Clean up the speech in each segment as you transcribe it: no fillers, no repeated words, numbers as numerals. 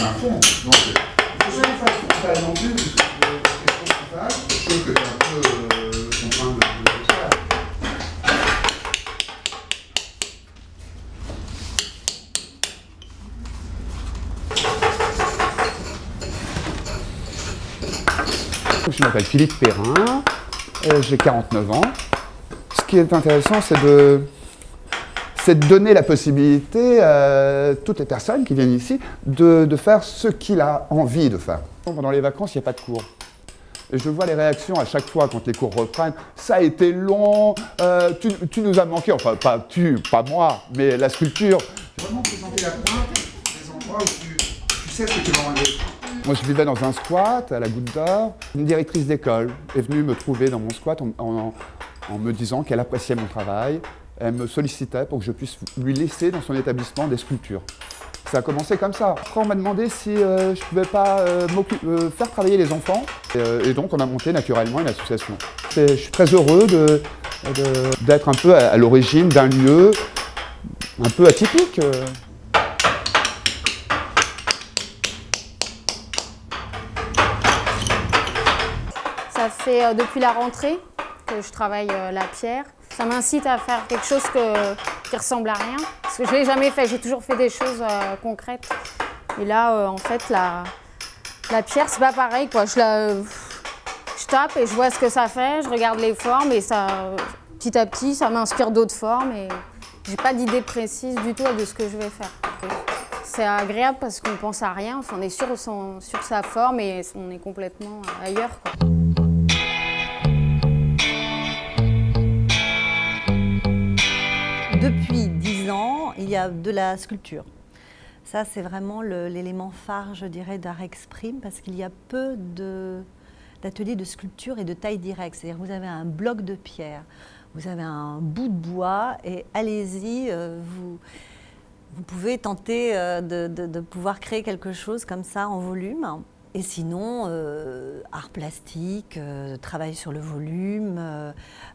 à fond. Donc, il faut jamais faire frontal non plus, parce que question frontale, je trouve que tu es un peu contraint de faire. Je m'appelle Philippe Perrin, j'ai 49 ans. Ce qui est intéressant, c'est de donner la possibilité à toutes les personnes qui viennent ici de faire ce qu'il a envie de faire. Pendant les vacances, il n'y a pas de cours. Et je vois les réactions à chaque fois quand les cours reprennent. Ça a été long, tu nous as manqué, enfin pas moi, mais la sculpture. Vraiment présenter la pointe des endroits où tu sais ce que tu vas enlever. Moi, je vivais dans un squat à la Goutte d'Or. Une directrice d'école est venue me trouver dans mon squat en me disant qu'elle appréciait mon travail. Elle me sollicitait pour que je puisse lui laisser dans son établissement des sculptures. Ça a commencé comme ça. Après, on m'a demandé si je ne pouvais pas faire travailler les enfants. Et donc, on a monté naturellement une association. Je suis très heureux d'être un peu à l'origine d'un lieu un peu atypique. Ça fait depuis la rentrée que je travaille la pierre. Ça m'incite à faire quelque chose qui ressemble à rien. Parce que je ne l'ai jamais fait, j'ai toujours fait des choses concrètes. Et là, en fait, la pierre, c'est pas pareil, quoi. Je tape et je vois ce que ça fait, je regarde les formes et ça, petit à petit, ça m'inspire d'autres formes. Et j'ai pas d'idée précise du tout de ce que je vais faire. C'est agréable parce qu'on pense à rien, on est sur sa forme et on est complètement ailleurs, quoi. Depuis 10 ans, il y a de la sculpture. Ça, c'est vraiment l'élément phare, je dirais, d'Art Exprime, parce qu'il y a peu d'ateliers de sculpture et de taille directe. C'est-à-dire que vous avez un bloc de pierre, vous avez un bout de bois, et allez-y, vous pouvez tenter de pouvoir créer quelque chose comme ça en volume. Et sinon, art plastique, travail sur le volume,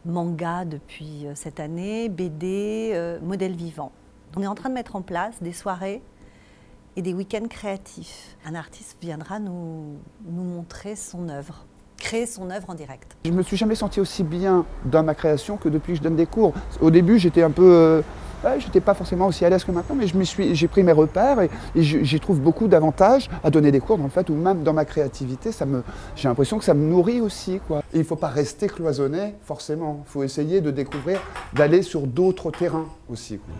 manga depuis cette année, BD, modèle vivant. On est en train de mettre en place des soirées et des week-ends créatifs. Un artiste viendra nous montrer son œuvre, créer son œuvre en direct. Je ne me suis jamais senti aussi bien dans ma création que depuis que je donne des cours. Au début, j'étais un peu... j'étais pas forcément aussi à l'aise que maintenant, mais j'ai pris mes repères et j'y trouve beaucoup d'avantages à donner des cours, dans le fait où même dans ma créativité, j'ai l'impression que ça me nourrit aussi, quoi. Et il ne faut pas rester cloisonné, forcément. Il faut essayer de découvrir, d'aller sur d'autres terrains aussi, quoi.